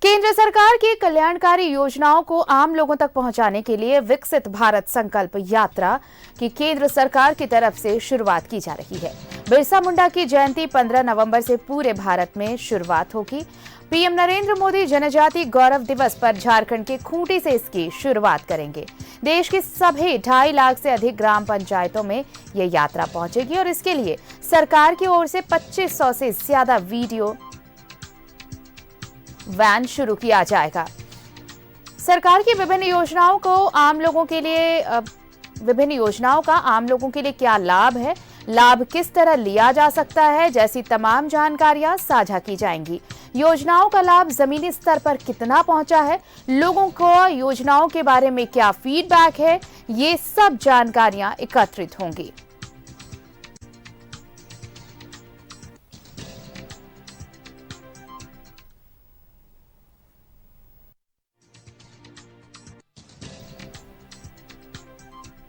केंद्र सरकार की कल्याणकारी योजनाओं को आम लोगों तक पहुंचाने के लिए विकसित भारत संकल्प यात्रा की केंद्र सरकार की तरफ से शुरुआत की जा रही है। बिरसा मुंडा की जयंती 15 नवंबर से पूरे भारत में शुरुआत होगी। पीएम नरेंद्र मोदी जनजाति गौरव दिवस पर झारखंड के खूंटी से इसकी शुरुआत करेंगे। देश की सभी 2.5 लाख से अधिक ग्राम पंचायतों में ये यात्रा पहुंचेगी और इसके लिए सरकार की ओर से 2500 से ज्यादा वीडियो वैन शुरू किया जाएगा। सरकार की विभिन्न योजनाओं का आम लोगों के लिए क्या लाभ है, लाभ किस तरह लिया जा सकता है, जैसी तमाम जानकारियां साझा की जाएंगी। योजनाओं का लाभ जमीनी स्तर पर कितना पहुंचा है, लोगों को योजनाओं के बारे में क्या फीडबैक है, ये सब जानकारियां एकत्रित होंगी।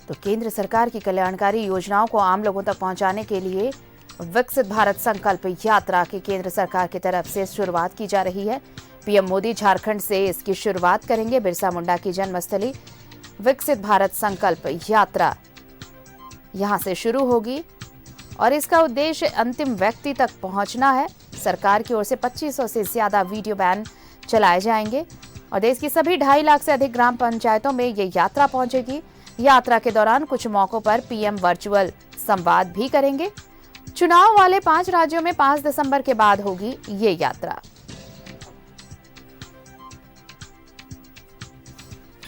तो केंद्र सरकार की कल्याणकारी योजनाओं को आम लोगों तक पहुंचाने के लिए विकसित भारत संकल्प यात्रा की केंद्र सरकार की तरफ से शुरुआत की जा रही है। पीएम मोदी झारखंड से इसकी शुरुआत करेंगे। बिरसा मुंडा की जन्मस्थली विकसित भारत संकल्प यात्रा यहां से शुरू होगी और इसका उद्देश्य अंतिम व्यक्ति तक पहुंचना है। सरकार की ओर से 2500 से ज्यादा वीडियो वैन चलाए जाएंगे और देश की सभी 2.5 लाख से अधिक ग्राम पंचायतों में ये यात्रा पहुंचेगी। यात्रा के दौरान कुछ मौकों पर पीएम वर्चुअल संवाद भी करेंगे। चुनाव वाले 5 राज्यों में 5 दिसंबर के बाद होगी ये यात्रा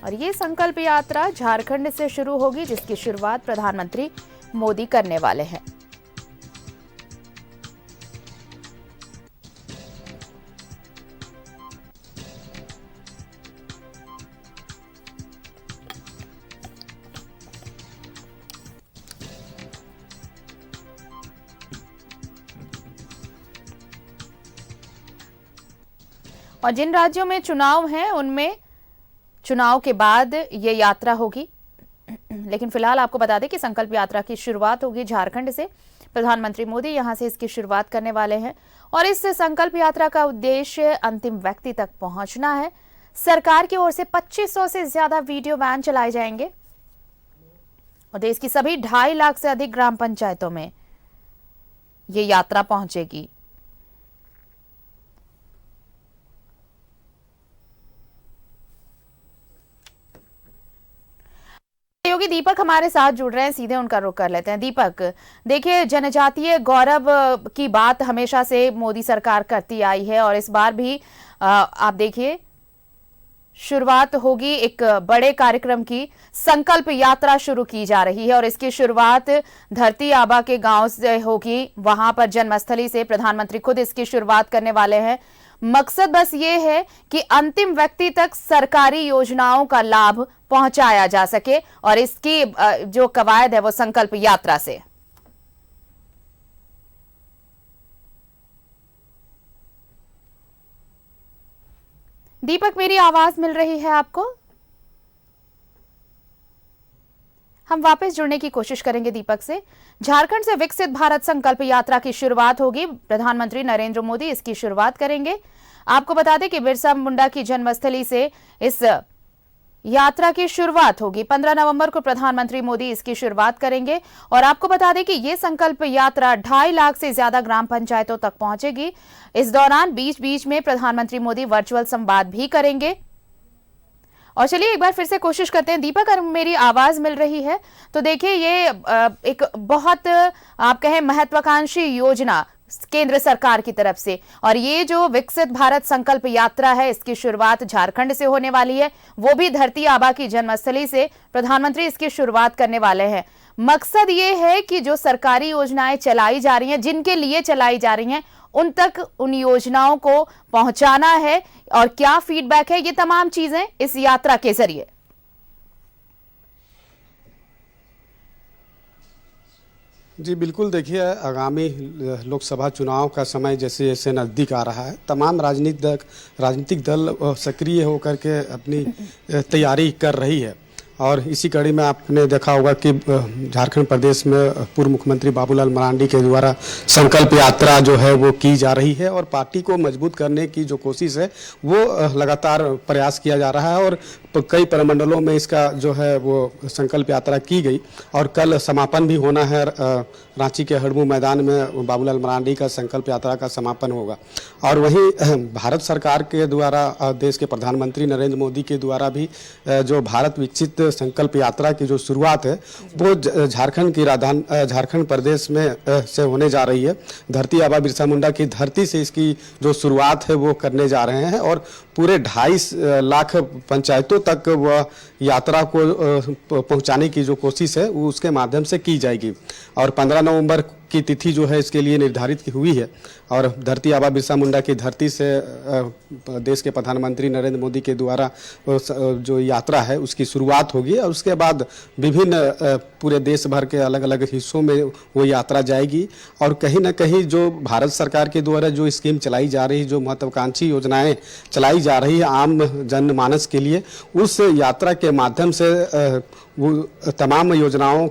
और ये संकल्प यात्रा झारखंड से शुरू होगी, जिसकी शुरुआत प्रधानमंत्री मोदी करने वाले हैं। और जिन राज्यों में चुनाव हैं उनमें चुनाव के बाद ये यात्रा होगी। लेकिन फिलहाल आपको बता दें कि संकल्प यात्रा की शुरुआत होगी झारखंड से। प्रधानमंत्री मोदी यहां से इसकी शुरुआत करने वाले हैं और इस संकल्प यात्रा का उद्देश्य अंतिम व्यक्ति तक पहुंचना है। सरकार की ओर से 2500 से ज्यादा वीडियो वैन चलाए जाएंगे और देश की सभी 2.5 लाख से अधिक ग्राम पंचायतों में ये यात्रा पहुंचेगी। योगी दीपक हमारे साथ जुड़ रहे हैं, सीधे उनका रुख कर लेते हैं। दीपक, देखिए, जनजातीय गौरव की बात हमेशा से मोदी सरकार करती आई है और इस बार भी आप देखिए शुरुआत होगी एक बड़े कार्यक्रम की। संकल्प यात्रा शुरू की जा रही है और इसकी शुरुआत धरती आबा के गांव से होगी। वहां पर जन्मस्थली से प्रधानमंत्री खुद इसकी शुरुआत करने वाले हैं। मकसद बस ये है कि अंतिम व्यक्ति तक सरकारी योजनाओं का लाभ पहुंचाया जा सके और इसकी जो कवायद है वो संकल्प यात्रा से। दीपक, मेरी आवाज मिल रही है आपको? हम वापस जुड़ने की कोशिश करेंगे दीपक से। झारखंड से विकसित भारत संकल्प यात्रा की शुरुआत होगी। प्रधानमंत्री नरेंद्र मोदी इसकी शुरुआत करेंगे। आपको बता दें कि बिरसा मुंडा की जन्मस्थली से इस यात्रा की शुरुआत होगी। 15 नवंबर को प्रधानमंत्री मोदी इसकी शुरुआत करेंगे और आपको बता दें कि यह संकल्प यात्रा 2.5 लाख से ज्यादा ग्राम पंचायतों तक पहुंचेगी। इस दौरान बीच बीच में प्रधानमंत्री मोदी वर्चुअल संवाद भी करेंगे। और चलिए एक बार फिर से कोशिश करते हैं। दीपक, अगर मेरी आवाज मिल रही है तो देखिए, ये एक बहुत आप कहें महत्वाकांक्षी योजना केंद्र सरकार की तरफ से और ये जो विकसित भारत संकल्प यात्रा है इसकी शुरुआत झारखंड से होने वाली है, वो भी धरती आबा की जन्मस्थली से प्रधानमंत्री इसकी शुरुआत करने वाले हैं। मकसद ये है कि जो सरकारी योजनाएं चलाई जा रही हैं, जिनके लिए चलाई जा रही हैं, उन तक उन योजनाओं को पहुंचाना है और क्या फीडबैक है, ये तमाम चीजें इस यात्रा के जरिए। जी बिल्कुल, देखिए, आगामी लोकसभा चुनाव का समय जैसे जैसे नज़दीक आ रहा है, तमाम राजनीतिक दल सक्रिय होकर के अपनी तैयारी कर रही है और इसी कड़ी में आपने देखा होगा कि झारखंड प्रदेश में पूर्व मुख्यमंत्री बाबूलाल मरांडी के द्वारा संकल्प यात्रा जो है वो की जा रही है और पार्टी को मजबूत करने की जो कोशिश है वो लगातार प्रयास किया जा रहा है और कई प्रमंडलों में इसका जो है वो संकल्प यात्रा की गई और कल समापन भी होना है। रांची के हड़मू मैदान में बाबूलाल मरांडी का संकल्प यात्रा का समापन होगा। और वहीं भारत सरकार के द्वारा देश के प्रधानमंत्री नरेंद्र मोदी के द्वारा भी जो भारत विकसित संकल्प यात्रा की जो शुरुआत है वो झारखंड की राजधानी झारखंड प्रदेश में से होने जा रही है। धरती आबा बिरसा मुंडा की धरती से इसकी जो शुरुआत है वो करने जा रहे हैं और पूरे 2.5 लाख पंचायतों तक वह यात्रा को पहुंचाने की जो कोशिश है वो उसके माध्यम से की जाएगी। और 15 नवंबर की तिथि जो है इसके लिए निर्धारित हुई है और धरती आबा बिरसा मुंडा की धरती से देश के प्रधानमंत्री नरेंद्र मोदी के द्वारा जो यात्रा है उसकी शुरुआत होगी और उसके बाद विभिन्न पूरे देश भर के अलग अलग हिस्सों में वो यात्रा जाएगी। और कहीं ना कहीं जो भारत सरकार के द्वारा जो स्कीम चलाई जा रही, जो महत्वाकांक्षी योजनाएं चलाई जा रही है आम जनमानस के लिए, उस यात्रा के माध्यम से वो तमाम योजनाओं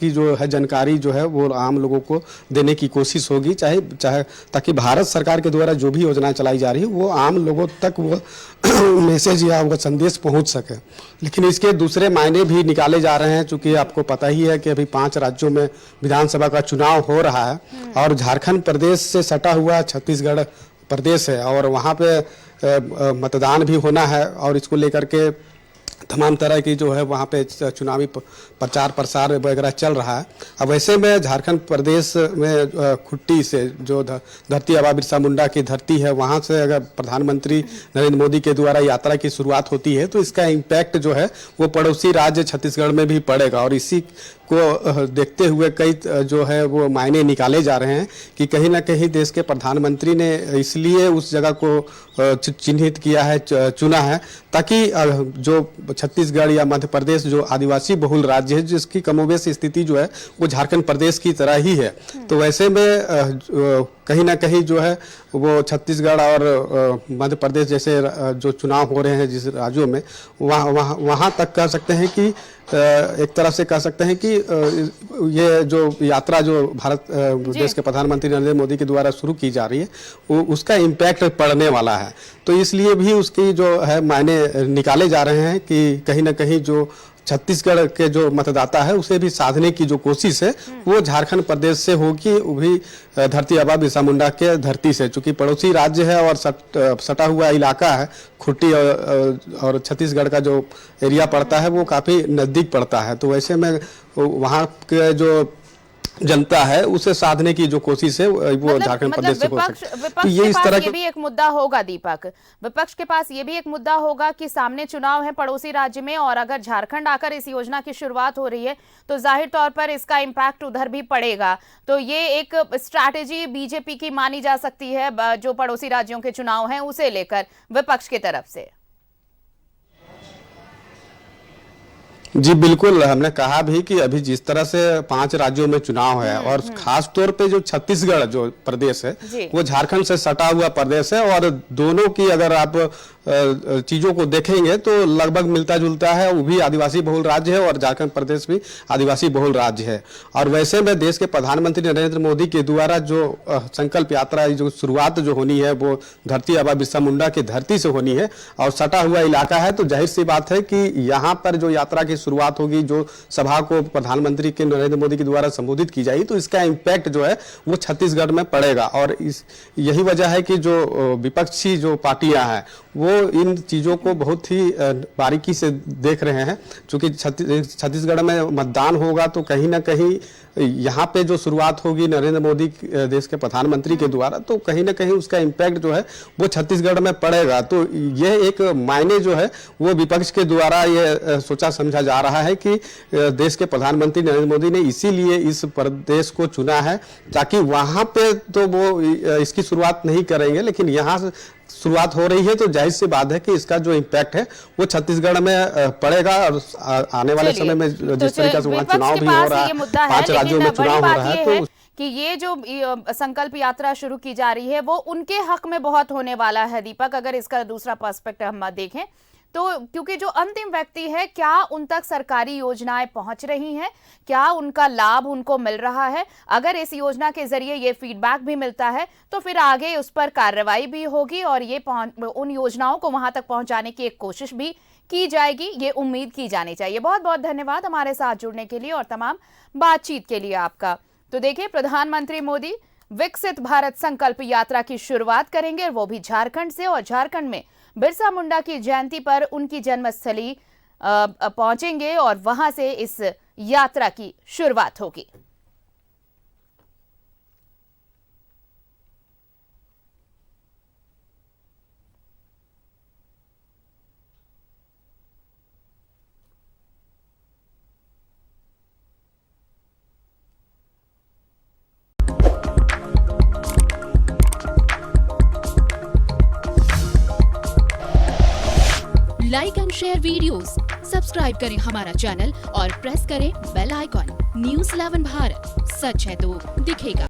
की जो है जानकारी जो है वो आम लोगों को देने की कोशिश होगी, चाहे ताकि भारत सरकार के द्वारा जो भी योजनाएं चलाई जा रही है वो आम लोगों तक वो मैसेज या वो संदेश पहुंच सके। लेकिन इसके दूसरे मायने भी निकाले जा रहे हैं, चूंकि आपको पता ही है कि अभी 5 राज्यों में विधानसभा का चुनाव हो रहा है और झारखंड प्रदेश से सटा हुआ छत्तीसगढ़ प्रदेश है और वहाँ पे मतदान भी होना है और इसको लेकर के तमाम तरह की जो है वहाँ पे चुनावी प्रचार प्रसार वगैरह चल रहा है। अब वैसे में झारखंड प्रदेश में खुट्टी से जो धरती आबा बिरसा मुंडा की धरती है वहाँ से अगर प्रधानमंत्री नरेंद्र मोदी के द्वारा यात्रा की शुरुआत होती है तो इसका इम्पैक्ट जो है वो पड़ोसी राज्य छत्तीसगढ़ में भी पड़ेगा। और इसी को देखते हुए कई जो है वो मायने निकाले जा रहे हैं कि कहीं ना कहीं देश के प्रधानमंत्री ने इसलिए उस जगह को चिन्हित किया है, चुना है, ताकि जो छत्तीसगढ़ या मध्य प्रदेश जो आदिवासी बहुल राज्य है जिसकी कमोबेश स्थिति जो है वो झारखंड प्रदेश की तरह ही है, तो वैसे में कहीं ना कहीं जो है वो छत्तीसगढ़ और मध्य प्रदेश जैसे जो चुनाव हो रहे हैं जिस राज्यों में वहाँ तक कह सकते हैं कि एक तरह से कह सकते हैं कि ये जो यात्रा जो भारत देश के प्रधानमंत्री नरेंद्र मोदी के द्वारा शुरू की जा रही है वो उसका इम्पैक्ट पड़ने वाला है। तो इसलिए भी उसकी जो है मायने निकाले जा रहे हैं कि कहीं ना कहीं जो छत्तीसगढ़ के जो मतदाता है उसे भी साधने की जो कोशिश है वो झारखंड प्रदेश से होगी, वो भी धरती आबा बिरसा मुंडा के धरती से, चूंकि पड़ोसी राज्य है और सटा हुआ इलाका है खुट्टी और छत्तीसगढ़ का जो एरिया पड़ता है वो काफ़ी नज़दीक पड़ता है। तो वैसे में वहाँ के जो जनता है उसे साधने की जो कोशिश है वो झारखंड प्रदेश से हो सकती है। विपक्ष ये इस तरह ये भी एक मुद्दा होगा दीपक, विपक्ष के पास ये भी एक मुद्दा होगा कि सामने चुनाव है पड़ोसी राज्य में और अगर झारखंड आकर इस योजना की शुरुआत हो रही है तो जाहिर तौर पर इसका इम्पैक्ट उधर भी पड़ेगा। तो ये एक स्ट्रैटेजी बीजेपी की मानी जा सकती है जो पड़ोसी राज्यों के चुनाव हैं उसे लेकर विपक्ष की तरफ से। जी बिल्कुल, हमने कहा भी कि अभी जिस तरह से 5 राज्यों में चुनाव है और खास तौर पे जो छत्तीसगढ़ जो प्रदेश है वो झारखंड से सटा हुआ प्रदेश है और दोनों की अगर आप चीजों को देखेंगे तो लगभग मिलता जुलता है। वो भी आदिवासी बहुल राज्य है और झारखंड प्रदेश भी आदिवासी बहुल राज्य है। और वैसे में देश के प्रधानमंत्री नरेंद्र मोदी के द्वारा जो संकल्प यात्रा जो शुरुआत जो होनी है वो धरती आबा बिरसा मुंडा की धरती से होनी है और सटा हुआ इलाका है, तो जाहिर सी बात है कि यहाँ पर जो यात्रा की शुरुआत होगी, जो सभा को प्रधानमंत्री के नरेंद्र मोदी के द्वारा संबोधित की जाएगी, तो इसका इम्पैक्ट जो है वो छत्तीसगढ़ में पड़ेगा। और यही वजह है कि जो विपक्षी जो पार्टियां हैं वो इन चीज़ों को बहुत ही बारीकी से देख रहे हैं। चूंकि छत्तीसगढ़ में मतदान होगा तो कहीं ना कहीं यहाँ पे जो शुरुआत होगी नरेंद्र मोदी देश के प्रधानमंत्री के द्वारा, तो कहीं ना कहीं उसका इम्पैक्ट जो है वो छत्तीसगढ़ में पड़ेगा। तो यह एक मायने जो है वो विपक्ष के द्वारा ये सोचा समझा जा रहा है कि देश के प्रधानमंत्री नरेंद्र मोदी ने इसीलिए इस प्रदेश को चुना है ताकि वहाँ पे तो वो इसकी शुरुआत नहीं करेंगे, लेकिन यहाँ शुरुआत हो रही है तो जाहिर सी बात है कि इसका जो इम्पैक्ट है वो छत्तीसगढ़ में पड़ेगा। और आने वाले समय में जिस तरीके से वहाँ चुनाव भी हो रहा है, 5 राज्यों में चुनाव हो रहा है, तो कि ये जो संकल्प यात्रा शुरू की जा रही है वो उनके हक में बहुत होने वाला है दीपक। अगर इसका दूसरा पर्सपेक्टिव हम देखें तो क्योंकि जो अंतिम व्यक्ति है, क्या उन तक सरकारी योजनाएं पहुंच रही हैं, क्या उनका लाभ उनको मिल रहा है? अगर इस योजना के जरिए ये फीडबैक भी मिलता है तो फिर आगे उस पर कार्रवाई भी होगी और ये उन योजनाओं को वहां तक पहुंचाने की एक कोशिश भी की जाएगी, ये उम्मीद की जानी चाहिए। बहुत बहुत धन्यवाद हमारे साथ जुड़ने के लिए और तमाम बातचीत के लिए आपका। तो देखिए, प्रधानमंत्री मोदी विकसित भारत संकल्प यात्रा की शुरुआत करेंगे, वो भी झारखंड से, और झारखंड में बिरसा मुंडा की जयंती पर उनकी जन्मस्थली पहुंचेंगे और वहां से इस यात्रा की शुरुआत होगी। Like and share videos, subscribe करें हमारा चैनल और प्रेस करें बेल आइकॉन। न्यूज़ 11 भारत, सच है तो दिखेगा।